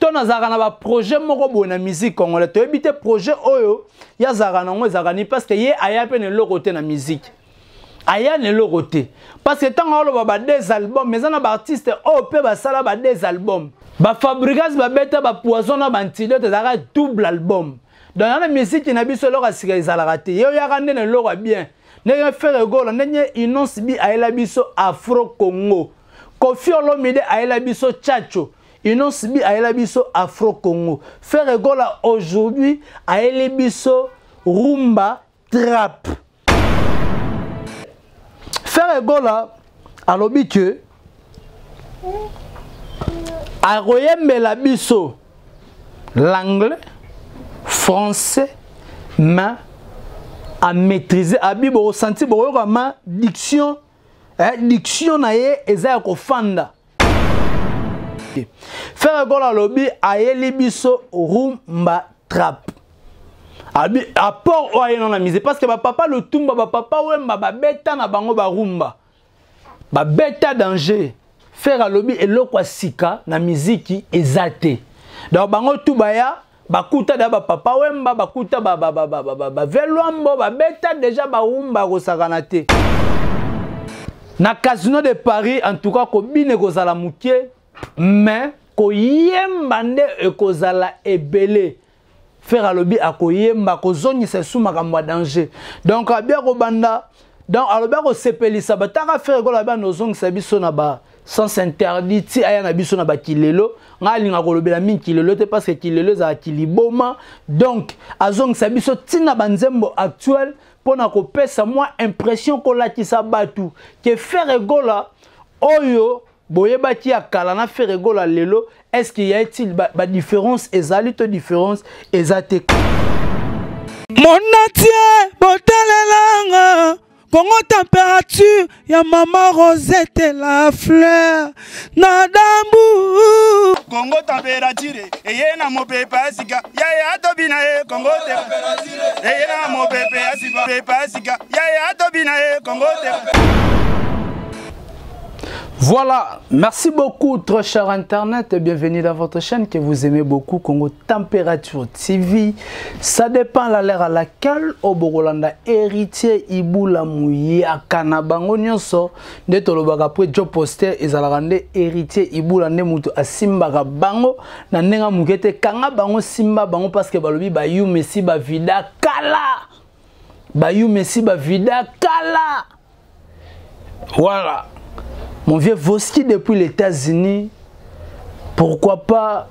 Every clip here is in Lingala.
to nazaka na ba projet moko bo na musique congolais to ebité projet oyo ya zaka na ngo zakani parce que ye aya pe ne lokote na musique aya ne lokote parce que tant on ba des albums mais on a ba artiste o pe ba sala ba des albums ba fabricants ba beta ba poison na ba antidote zaka double album dans la musique na biso loka sika izalaka te yo ya kande ne loka bien ne faire gola ne inonce bi ayela biso Afro Congo Koffi Olomide ayela biso Tchatcho inonce bi ayela biso Afro Congo faire gola aujourd'hui ayela biso rumba trap faire gola alobi que aroyembela biso l'anglais français mais à maîtriser à bibo ressenti bo ma diction diction na ye eza ko fanda faire gola lobby ayeli biso rumba trap abi apport o ayena na mise parce que ba papa le tumba ba papa wemba ba beta na bango ba rumba ba beta danger faire lobby eloko sika na musique ezate donc bango tubaya bakuta da ba papa wemba bakuta ba velwambo ba beta déjà ba rumba ko sakanate na Casino de Paris en tout cas ko bine ko zala mukie mais ko yemba nde ekozala ebele faire lobby akoyemba ko zongisa suma kamwa danger donc abia ko banda donc alobia ko sepelisa bataka faire ko lobia no zongisa biso na ba sans interdit ti aya na biso na ba kilelo nga linga ko lobela min kilelo te parce que kilelo za kiliboma donc azongisa biso tina banzembo actuel pona ko pesa moi impression ko latisa batu que faire gola oyo boyeba ki akala na faire gola lelo est-ce qu'il y a-t-il ba différence ezali to différence ezate monatie botalelanga Congo température ya maman Rosette la fleur Nadambu Congo température eye na mopepe asika ya tobina e Congo température eye na mopepe asika pepe asika ya tobina e Congo Voilà, merci beaucoup très cher internet et bienvenue dans votre chaîne que vous aimez beaucoup Congo Température TV. Ça dépend de l'heure à laquelle au Borolanda héritier Ibula Mouya Kanabango nyonso de tolobaka après job poster ezalakande héritier Ibula ne mutu asimbaka bango na nenga mukete kanga bango simba bango parce que balobi ba yu messi ba vida kala. Ba yu messi ba vida kala. Voilà. Mon vieux Voski depuis les États-Unis, pourquoi pas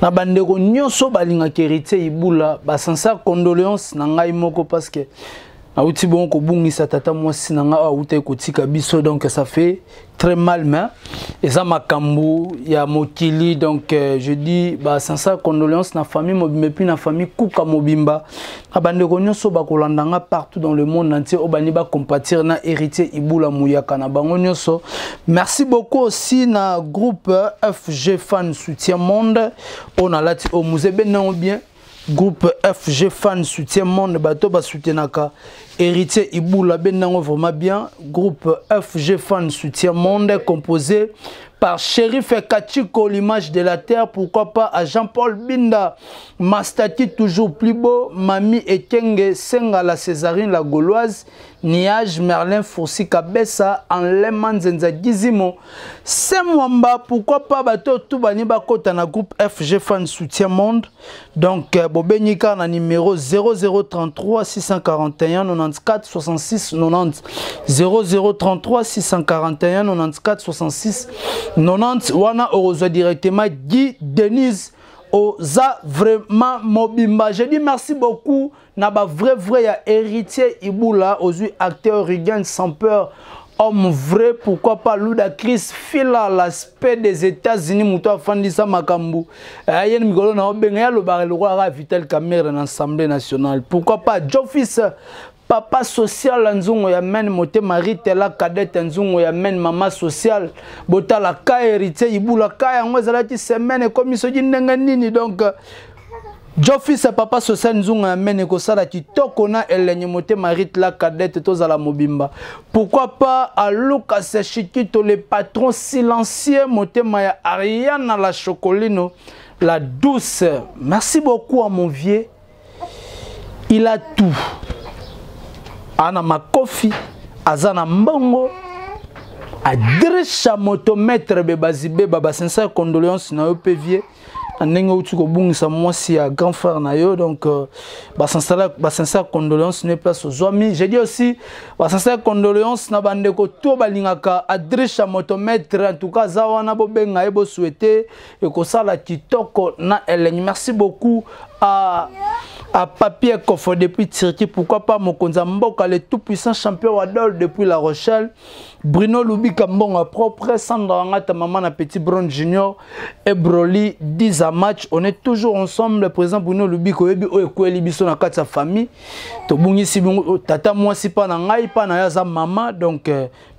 na bandeko nyonso balinga héritier Ibula ba sansa condoléances na ngai moko parce que na uti bon ko bungisa tata mwasi na nga uta kotika biso donc ça fait très mal mais eza makambu ya mokili donc je dis ba sansa condoléances na famille mobimba puis na famille kuka mobimba na bandeko nyonso bakolandanga partout dans le monde entier obani ba compatir na héritier Ibula Muyaka na bango nyonso. Merci beaucoup aussi na groupe FG Fan Soutien Monde on a lati au musée benan bien groupe FG Fan Soutien Monde bato ba soutenaka héritier Ibula benango vraiment bien groupe FG Fan Soutien Monde composé par Shérif Kachiko l'image de la terre pourquoi pas à Jean-Paul Binda Mastaki toujours plus beau Mami Ekenge Senga la Césarine la Gauloise Niage Merlin Foursi Kabessa en Leman Zenza Gizimo Semwamba pourquoi pas bato tout bani bakota na groupe FG Fan Soutien Monde donc bobenika na numéro 0033 641 94 66 90 0033 641 94 66 90 wana orozo directement Guy Denise Oza vraiment mobimba. Je dis merci beaucoup na ba vrai ya héritier Ibula ozu acteur Regan sans peur homme vrai pourquoi pas Ludacris fila l'aspect des États-Unis muto afandisa makambu yen migolo na obenga ya lobare le roi Vital Kamerhe na Assemblée nationale pourquoi pas Joffice papa social nzungu ya men mote marite la cadette nzungu ya men mama social botala ka héritier Ibula ka yango ezalaki semaine comme so ndenge nini donc Joffice papa social nzungu ya men ko sala kitoko na elenye mote marite la cadette tozala mobimba pourquoi pas à Lucas Chikito le patron silencieux mote maya Ariana la Chocolino la douce. Merci beaucoup à mon vieux. Il a tout. Ana makofi, azana mbongo, adresha motomètre bebazibe, baba sincère condoléances na yo pevier. Ndenge uti ko bungisa mwasi ya grand frère na yo, donc ba sincère condoléances ne place aux amis. J'ai dit aussi ba sincère condoléances na bandeko to balingaka adresha motomètre, en tout cas zawana bo benga ebo souhaiter et ko sala kitoko na eleng. Merci beaucoup à Papier Kofo depuis Turquie, pourquoi pas Mokonza Mboka, le tout puissant champion Wadol depuis La Rochelle, Bruno Lubi Kambonga propre, Sandra Angata Maman na Petit Brown Junior et Broly 10 à match. On est toujours ensemble, le président Bruno Lubi Koyebi Oekweli Biso na kati sa famille. To bungi si tata moi si pas na ngai pas na yaza mama, donc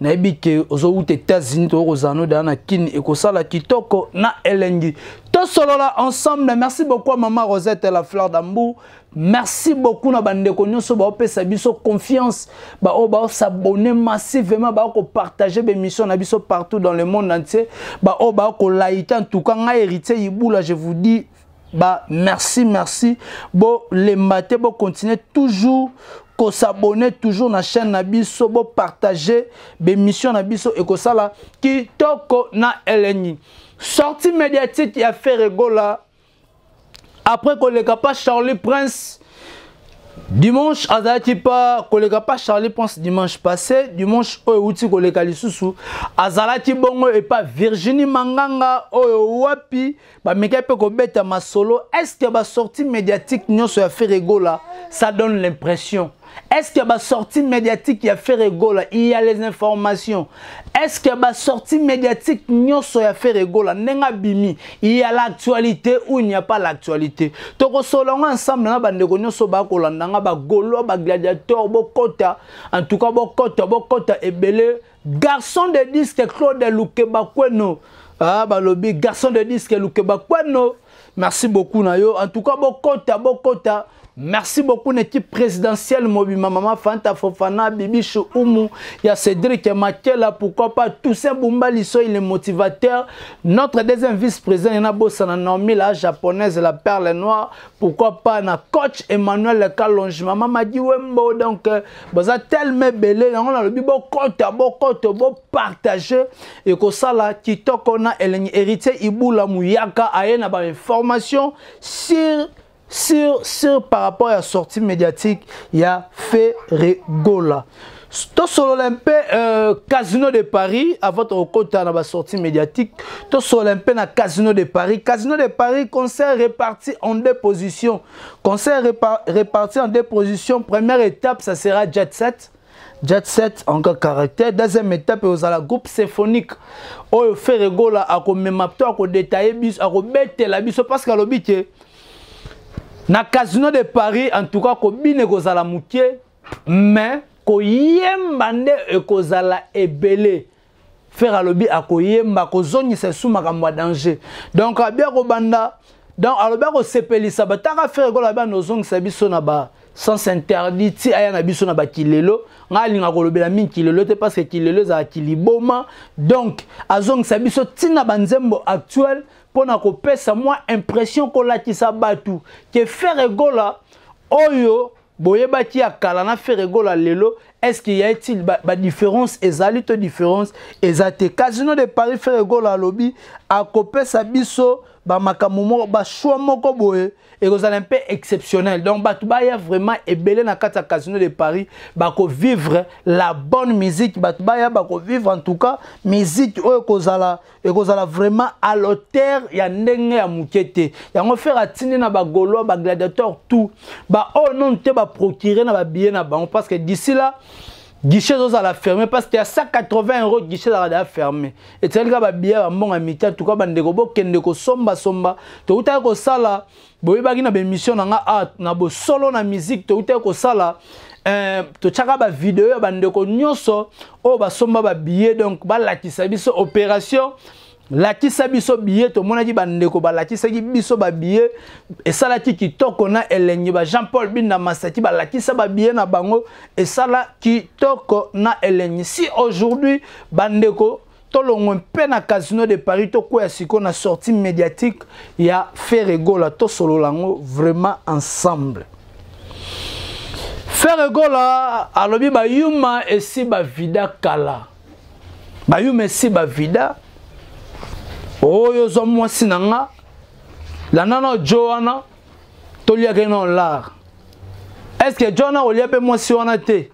na ebi ke ozo ou États-Unis to rozano na kin e ko sala kitoko na elengi. Tous solo là ensemble, merci beaucoup à Maman Rosette et la fleur d'Ambou. Merci beaucoup na bandeko nyonso ba opesa biso confiance, ba s'abonner massivement, ba ko partager des missions na biso partout dans le monde entier, ba ko like en tout cas nga héritier Iboula, je vous dis bah merci. Bon les matés bon continuer toujours ko s'abonner toujours na chaîne na biso, bon partager des missions na biso et ko sala kitoko na eleni. Sortie médiatique il a fait rigola. Après qu'on les pas Charlie Prince dimanche azalaki pas qu'on les pas Charlie Prince dimanche passé, dimanche outi qu'on les kalisusu azalaki bongo et pas Virginie Manganga wapi ba meka pe ko beta masolo. Est-ce que ba sortie médiatique nyonso ya fait rigola, ça donne l'impression? Est-ce que la sortie médiatique qui a fait rigola, il y a les informations? Est-ce que la sortie médiatique nyonso ya fait rigola, nenga bimi, il y a l'actualité ou il n'y a pas l'actualité? Toko solonga ensemble na bandeko nyonso ba kolandanga ba golo ba gladiateur bo kota, en tout cas bo kota ebele garçon de disque Claude Lukeba Kweno. Ah ba lobby garçon de disque Lukeba Kweno. Merci beaucoup na yo. En tout cas bo kota. Merci beaucoup l'équipe présidentielle Mobima Mama Fanta Fofana Bibi Choumu, il y a Cédric Makela, pourquoi pas Toussaint Bumba Lisso, il est motivateur. Notre deuxième vice-président il y a Bossana Naomi la japonaise la perle noire, pourquoi pas na coach Emmanuel Kalonge Maman m'a dit Wembo, donc baza tellement belé on a le bibo kote bo partager et que ça là kitoko na héritier Iboula Mouyaka ayena ba information sur par rapport à la sortie médiatique, il y a fait rigola. Tout sur l'Olympe Casino de Paris, à votre côté dans la sortie médiatique, tout sur l'Olympe na Casino de Paris. Casino de Paris, concert réparti en deux positions. Concert réparti en deux positions. Première étape, ça sera Jet Set. Jet Set en caractère. Deuxième étape, vous avez le groupe symphonique. On fait rigola, à détailler, à bêter la biso parce qu'à l'obité. Na Casino de Paris, en tout cas, ko bine kozala mukie, mais ko yembande e kozala ebele. Faire alobi a ko yemba ko zoni se sous makamwa danger. Donc abia ko banda, donc alobi ko sepelisa bataka faire ko la ba no zong sa biso na ba sans interdit ti aya na biso na ba kilelo. Nga linga ko lobela min kilelo te parce que kilelo za kiliboma. Donc azong sa biso tina banzembo actuel. Pour na kopesa moi impression ko latisa batu que faire rigola oyo boyeba ki akala na faire rigola lelo. Est-ce qu'il y a-t-il ba différence ezali to différence ezate Casino de Paris faire rigola lobby a kopesa biso ba makamomo ba choix moko boye et vous allez un peu exceptionnel. Donc batu ba ya vraiment ebele na kata Casino de Paris ba ko vivre la bonne musique, batu ba ya ba ko vivre en tout cas musique oyo kozala et kozala vraiment à l'auteur ya ndenge ya mukete. Ya ngo faire atindi na ba golo ba gladiateur tout. Ba oh non te ba procurer na ba billet na ba parce que d'ici là guichet à la fermer parce qu'il y a 180 € guichet à la fermer. Et c'est le cas de billet à mon ami, en tout cas, bandeko kendeko somba. Tout à ko sala, boy bagi na émission na art na bo solo na musique, tout à ko sala. To chaka ba vidéo bandeko nyonso o ba somba ba billet donc ba la kisabiso opération. La kisa biso billet to mona di bandeko ba la kisa biso ba billet et ça la ki toko na elengi ba Jean-Paul Binda Masaki ba la kisa ba billet na bango et ça la ki toko na elengi. Si aujourd'hui bandeko tolongo mpe na Casino de Paris to ko ya siko na sortie médiatique ya Ferregola to solo lango vraiment ensemble. Ferregola alobi ba yuma esi ba vida kala. Ba yuma esi ba vida. Oyo zo mwasi nanga. La nana Joanna tolia keno l'art. Est-ce que Joanna olia pe mwasi wana te?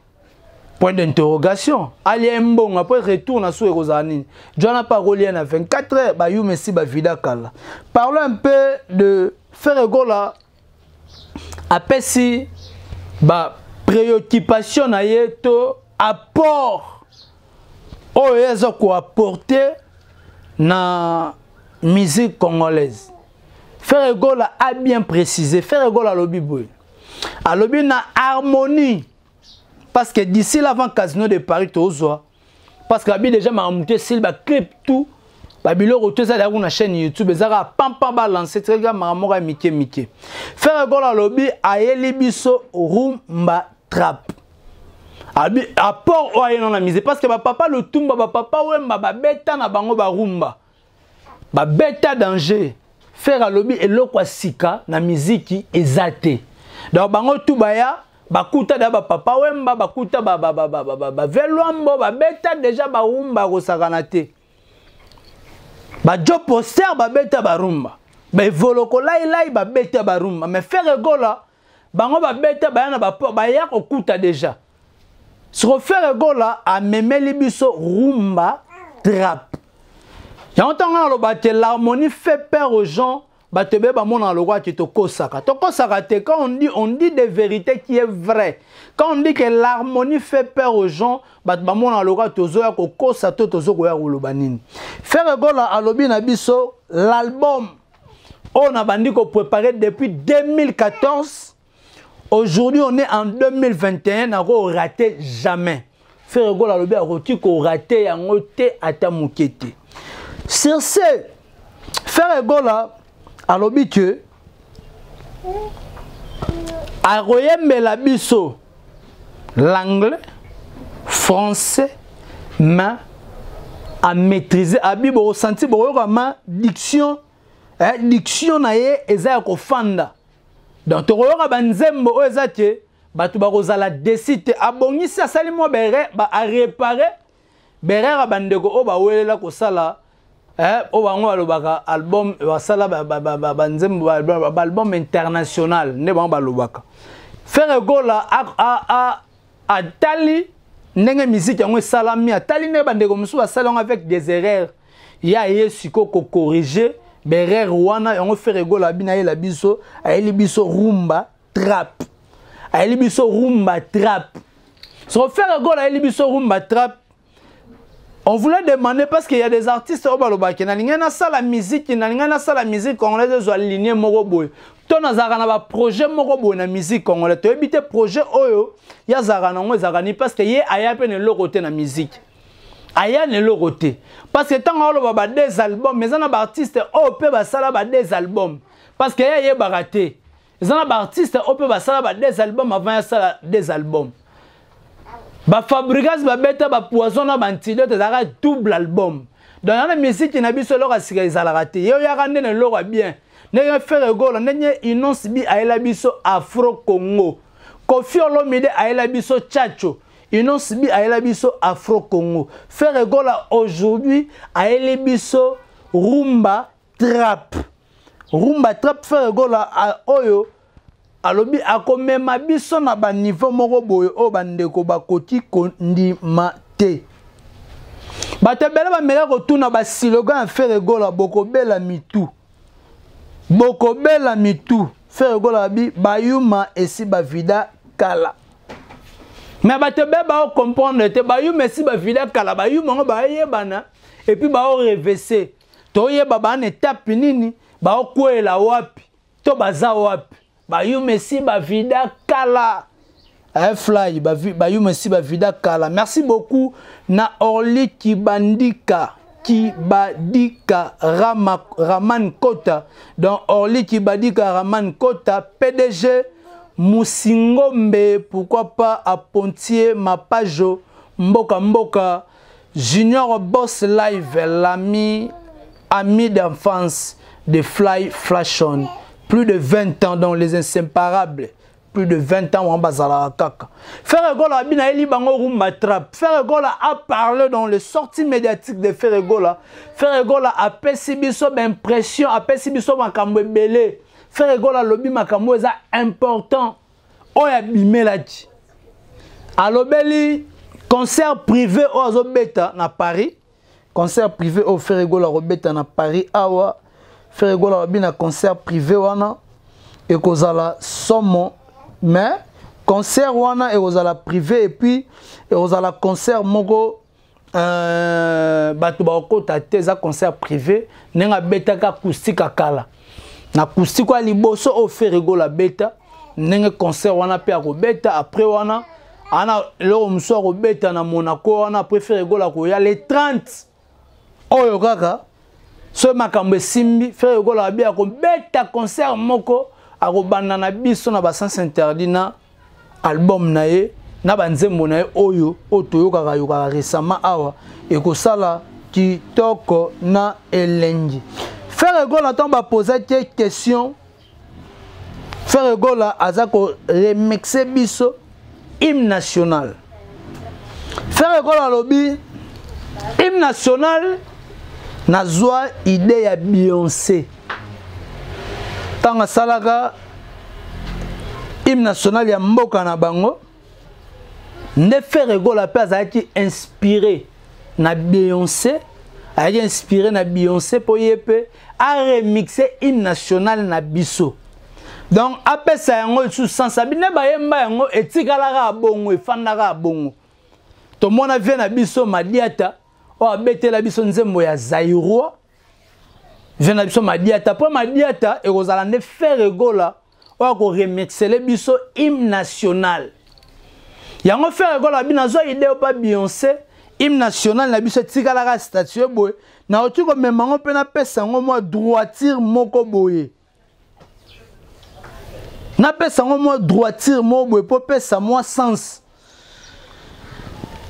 Point d'interrogation. Ali mbong après retourne sur Rosanine. Joanna parolier na 24 heures ba yuma esi ba vida kala. Parlons un peu de Ferregola apesi ba préoccupation na yeto apport o yezo ko apporter na musique congolaise. Ferregola a bien précisé. Ferregola lobi boy. A lobi na harmonie parce que d'ici l'avant Casino de Paris tozoa parce que abi déjà m'a monté s'il ba clip tout ba biloko tout ça dans na chaîne YouTube ezaka pampa ba lancer très grand maramoka mike. Ferregola lobi ayeli biso rumba trap. Abi apport o ayena na musique parce que ba papa le tumba ba papa wemba ba beta na bango ba rumba. Ba beta danger. Faire lobby eloko sika na musique ezate. Donc bango tout baya bakuta da ba papa wemba bakuta ba velombo ba beta déjà ba rumba ko sakanate. Ba job poster ba beta ba rumba. Ba voloko lai ba beta ba rumba mais Ferregola bango ba beta ba na ba ya ko kuta déjà. Sur Ferregola a memeli biso rumba trap. J'entends l'harmonie fait peur aux gens. Batebe ba mona le roi qui te kosaka. To kosaka te quand on dit des vérités qui est vrai. Quand on dit que l'harmonie fait peur aux gens, ba mona le roi tozo ya ko kosa to tozo ko ya ulubanini. Ferregola alobi na biso l'album on a bandi ko préparé depuis 2014. Aujourd'hui on est en 2021 na ko raté jamais. Ferregola alobi a roti ko raté yango te ata mukete. Sur ce, Ferregola alobi que a royembe biso l'anglais, français, mais à maîtriser abi bo senti bo ma diction diction na ye eza ko fanda. Donc to royoka banzembo o ezate batu ba kozala décide abongisa sali mo bere ba a réparer bere bandeko o ba welela ko sala o bango balobaka album wasala banzembo album international ne bango balobaka. Ferregola a tali ndenge musique yango salami a tali ne bandeko musu basala avec des erreurs ya yesiko ko corriger berere wana yango Ferregola bina yela biso ayeli biso rumba trap ayeli biso rumba trap so Ferregola ayeli biso rumba trap. On voulait demander parce qu'il y a des artistes au balobaki na linga na sala musique congolaise zo aligner moko boy to na zaka na ba projet moko boy na musique congolaise to ebité projet oyo ya zaka na ngo zakani parce que ye aya pe ne lokote na musique aya ne lokote parce que tant on ba des albums mais on a ba artiste o pe ba sala ba des albums parce que ye baraté ils ont ba artiste o pe ba sala ba des albums avant ya sala des albums. Ba fabrikas ba beta ba poison na antidote zaka double album. Dans la musique na biso lo ka sika ezalaka te. Yo ya kande ne lo bien. Ne Ferregola nenye inonce bi aela biso Afro Congo. Koffi Olomide aela biso Chacho. Inonce bi aela biso Afro Congo. Ferregola aujourd'hui aela biso rumba trap. Rumba trap Ferregola a oyo alobi akomema biso na ba niveau moko boye o bandeko bakoti kondima te. Batebele ba mela ko tuna ba slogan Ferregola bokobela mitu. Bokobela mitu. Ferregola bi bayuma esi ba vida kala. Mais batebele ba comprendre te bayuma esi ba vida kala bayuma ngo ba yebana et puis ba o reverser. To yeba ba na étape nini ba o kwela wapi to baza wapi. Bayou Messi Bavida Kala. Fly Bayou Messi Bavida Kala. Merci beaucoup na Orly Kibandika Raman Kota. Dans Orly Kibandika Raman Kota PDG Moussingombe, pourquoi pas à Pontier Mapajo Mboka Junior Boss Live, l'ami d'enfance de Fly Flashon. Plus de 20 ans dans les inséparables. Plus de 20 ans en Bazala Kaka. Ferregola Abina Eli Bango Rumba Trap. Ferregola a parlé dans les sorties médiatiques de Ferregola. Ferregola a pessibiso d'impression, a pessibiso makambo belé. Ferregola lobby makambo est important. Oya bimeladi. Alobeli concert privé au Azobeta na Paris. Concert privé au Ferregola Robeta na Paris. Awa Ferregola Abina concert privé wana et kozala somo. Mais concert wana et ozala privé et puis et ozala concert moko batu ba okota teza concert privé nenga beta ka acoustique akala na acoustique wa liboso o Ferregola beta nenga concert wana pe ko beta après wana ana lo mso ko beta na Monaco wana après Ferregola ko ya les 30 oyo kaka so makambo simbi Ferregola bia ko beta concert moko akobanda na biso na basens interdit na album na ye na banzembo na ye oyo otoyokaka yokaka récemment awa ekosala kitoko na elengi. Ferregola tomba poser des questions. Ferregola azako remixer biso hymne national. Ferregola lobi hymne national nazwa idée ya Beyoncé. Tanga salaka hymne national ya mboka na bango ne Ferregola pe azaki inspiré na Beyoncé, ayaki inspiré na Beyoncé po yepe a remixer hymne national na biso. Donc apesa yango sous sensabine ba yemba yango etikalaka bongo efandaka bongo. To mona vie na biso madiata o abetela biso nzembo ya Zairoi. Je n'ai pas Madiata. Pour Madiata, et vous allez faire Ferregola, ou à remixer les biso hymne national. Yango Ferregola, binazo idée ou pas Beyoncé, hymne national, na biso tika la statue boy. Na otu ko memango pe na pesa ngo mo droiture moko boye. Na pesa ngo mo droiture mo boye po pesa mo sens.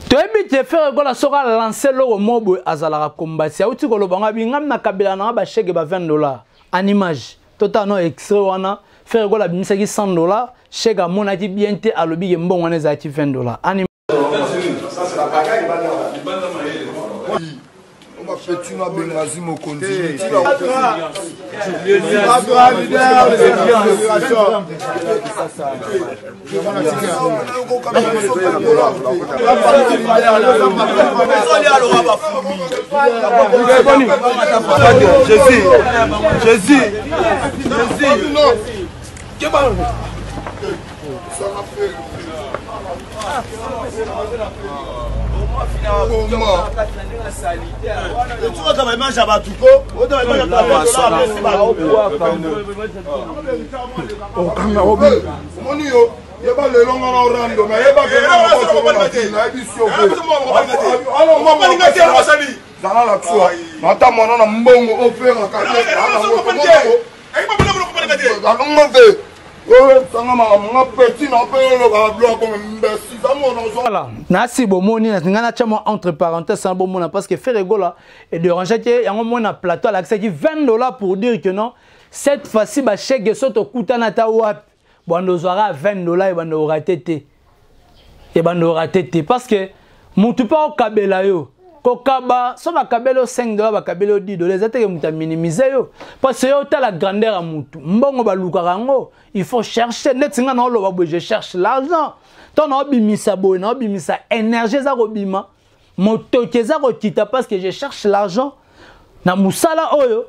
Tu as Ferregola sera lancé le mobo azala combattre. Outi ko lobanga bingam na kabila na ba chèque ba $20 en image. Totalement extrait wana Ferregola bimisa ki $100 chèque a mona ki bien te alobi mbongo wana za ti $20. Ça c'est la bagaille petit na bengazi mokonzi Voilà, nasi bomoni na chamo entre parenthèses un bon mona parce que Ferregola est de ranger que yango mona plateau à l'accès qui $20 pour dire que non cette fois-ci ba chèque soto kutana ta wap bando zora $20 et bando raté et bando raté parce que mutu pa o kabela yo kokaba so ba kabelo $5 ba kabelo $10 zate ke muta minimiser yo parce que yo ta la grandeur à mutu mbongo ba lukaka ngo il faut chercher netinga na lo ba je cherche l'argent ton obimisa boy na obimisa énergie za robima motokeza ko kita parce que je cherche l'argent na musala oyo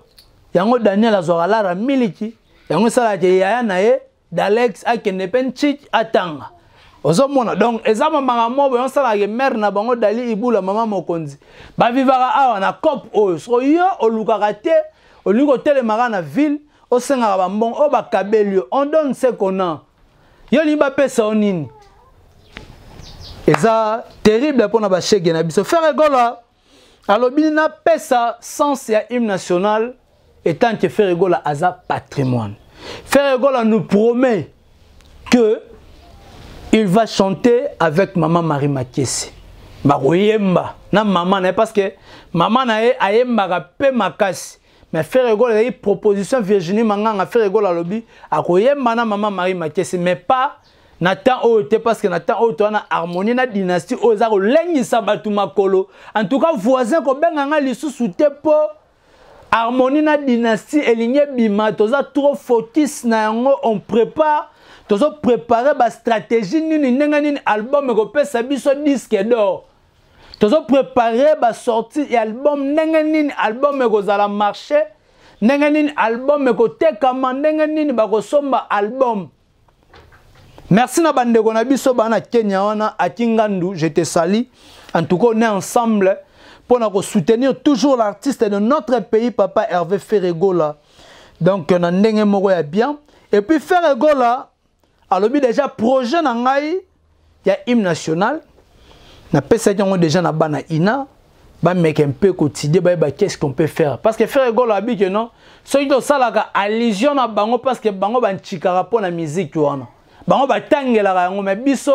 yango Daniel azora la miliki yango sala je yaya na ye d'Alex akende penchik atanga ozomona donc ezama mangamo bo sala ke mère na bango dali ibula mama mokonzi ba vivara awa na cop oyo so yo olukaka te olingo telemaka na ville osenga ba mbon o ba kabelio on donne ce qu'on a yo liba pesa onini eza terrible pour na ba chèque na biso Ferregola alobi na pesa sens ya hymne national étant que Ferregola aza patrimoine. Ferregola nous promet que il va chanter avec maman Marie Makessi. bakoyemba na maman na parce que maman na ye ayembaka pe makasi mais faire rigolo la proposition Virginie Manganga faire rigolo la lobby akoyemba na maman Marie Makesi mais pas Nathan Ote parce que Nathan Ote na harmonie na dynastie ozako lengisa batu makolo en tout cas voisin ko benganga lisusu te po harmonie na dynastie elinye bima toza trop focus na yango on prépare tozo préparer ba stratégie nini nenga nini album ko pesa biso disque d'or tozo préparer ba sortie et album nenga nini album ko zala marché nenga nini album ko tekama nenga nini ba ko somba album. Merci na bandeko na biso bana Kenya wana akingandu je te salue en tout cas on est ensemble pour nous soutenir toujours l'artiste de notre pays, Papa Hervé Ferregola. Donc, on a bien. Et puis, Ferregola, alors déjà, projet il y a hymne national. On a déjà na bana ina. Bah, mec, un peu quotidien, bah, qu'est-ce qu'on peut faire? Parce que Ferregola a dit que non. Ceux qui ont ça, là, allusion à bango, parce que bango, ban chikara pour la musique, wana. Bango, ba tangela, rango, mais biso,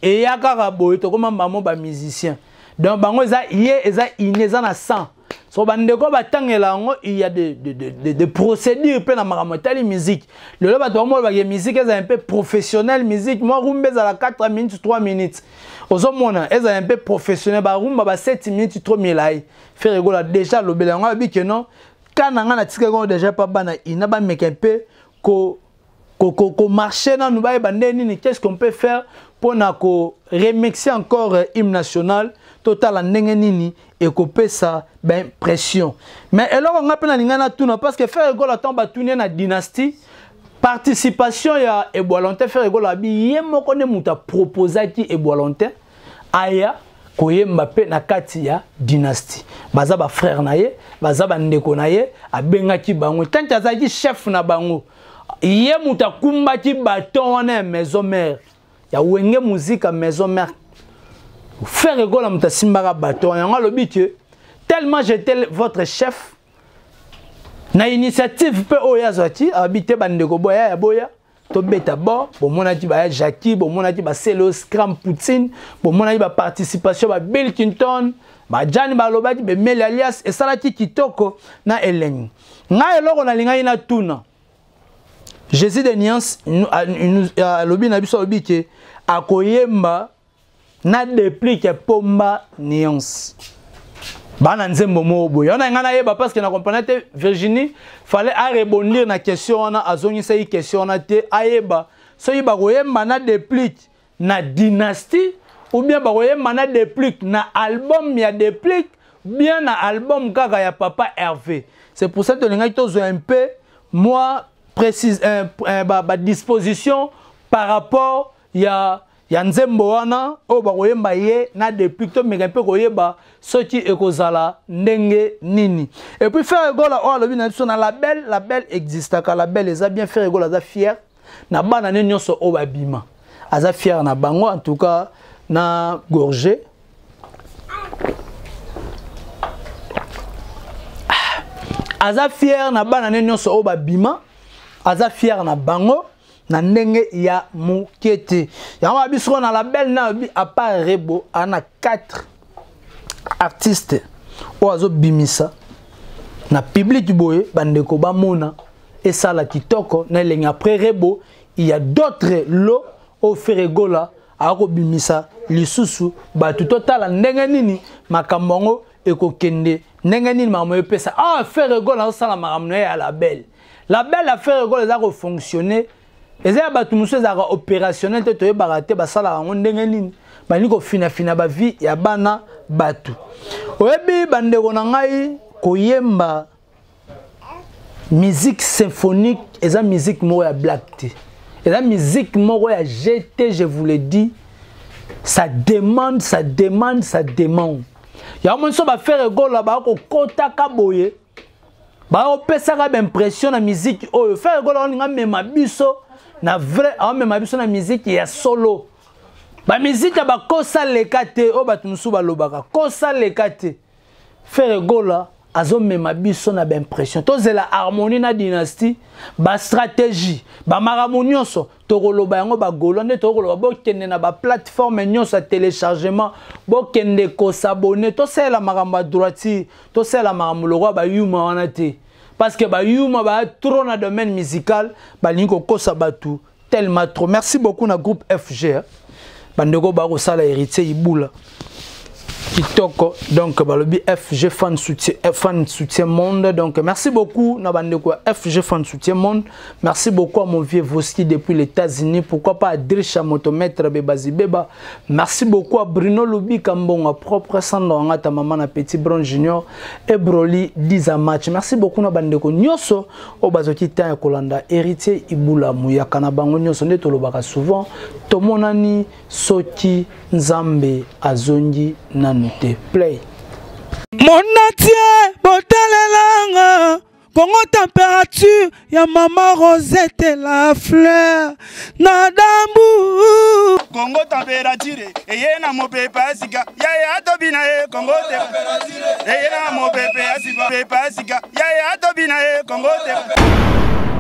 et yakara boy, to comment bango, ba musicien. Donc, bango eza yé eza ineza na sang. So bandeko batangela ngo il y a des procédures pe na makamotali musique. Le ba to mo ba musique eza un peu professionnel musique. Moi rumba eza la 4 minutes 3 minutes. Ozomona eza un peu professionnel ba rumba ba 7 minutes 3 milai. Ferregola déjà le belango abi que non. Kana nga na tika ngo déjà pas bana ina ba meka un peu ko marcher na nous ba bandeni qu'est-ce qu'on peut faire pour na ko remixer encore hymne national. Total en nini et couper ça ben pression mais alors on appelle l'ingana tuna parce que faire rigolo tomba tourner na dynastie participation ya Eboalonte faire rigolo abi yemoko ne muta proposer ki Eboalonte aya koyemba pe na kati ya dynastie baza ba frère na ye baza ba ndeko na ye abenga ki bango tant azaki chef na bango ye muta kumba ki baton wana maison mère ya wenge musique à maison mère. Faire rigolo à Mutasimbaga Baton, et on a le but tellement j'étais votre chef. Na initiative pe oyazati habité bandeko boya ya boya to beta bo bon mon a dit ba Jackie bon mon a dit ba Celo Scram Poutine bon mon a dit ba participation ba Bill Clinton ba Jan Baloba dit be Mel alias et salati kitoko na Hélène nga eloko na linga ina tuna Jésus de Niance lobi na biso lobi ke akoyemba na déplique pomba nuance bana nzembo mobo yona ngana yeba parce que na comprendre Virginie fallait à rebondir na question na azongi sei question na te ayeba so yiba koyemba na déplique na dynastie ou bien ba koyemba na déplique na album ya déplique bien na album kaka ya Papa Hervé. C'est pour ça que linga tozo un peu moi précise ba disposition par rapport ya nzembo wana o ba koyemba ye na depuis to meka pe koyeba soki ekozala ndenge nini et puis faire gola o alobi na biso na label existe ka label eza bien faire gola za fier na bana ne nyonso o babima aza fier na bango en tout cas na gorgé aza fier na bana ne nyonso o babima aza fier na bango na ndenge ya mukete ya ma biso na label na bi à part Rebo ana 4 artistes oazo bimisa na public boye bandeko ba mona et ça la kitoko na lenga après Rebo il y a d'autres lots au Ferregola a ko bimisa lisusu ba tout total ndenge nini makambongo ekokende ndenge nini mamoyo pesa Ferregola na sala makamno ya label a Ferregola za ko fonctionner. Et ça ba tumuso za opérationnel te toye barate ba sala ngo ndenge nini ba niko fina ba vie ya bana batu oyebi bandeko na ngai koyemba musique symphonique et ça musique moko ya black te et ça musique moko ya GT je vous le dis ça demande ya mon so ba faire gola ba ko kota ka boye ba opesa ka impression na musique oyo faire gola on nga mema biso na vrai même abiso na musique ya solo ba musique ba kosa lekate o batumusu ba lobaka kosa lekate Ferregola azomema biso na impression tozela harmonie na dynastie ba stratégie ba makambo nyonso tokoloba yango bagolo nde tokoloba bokende na ba plateforme nyonso ya téléchargement bokende ko s'abonner tosela makambo ya droitier tosela makambo lokwa ba yuma wana te parce que ba yuma ba trop na domaine musical ba linko kosa batu tellement trop. Merci beaucoup na groupe FG bandeko ba ko sala héritier ibula Kitoko, donc balobi FG fan soutien monde. Donc merci beaucoup Nabandeko FG fan soutien monde. Merci beaucoup à mon vieux Voski depuis les États-Unis. Pourquoi pas à Drisha Motomètre Bebazi Beba. Merci beaucoup à Bruno Lubi Kambonga propre Sandonga ta maman na Petit Brown Junior et Broly 10 à match. Merci beaucoup Nabandeko Nyoso au Bazoki Tan Kolanda héritier Ibula Muya Kanabango Nyoso netolobaka souvent Tomonani Soki Nzambe Azongi Nanute play. Mon atier botalelanga Congo température ya maman Rosette la fleur Nadambu Congo température eye na mopepa sika ya tobina Congo température eye na mopepa sika ya tobina Congo température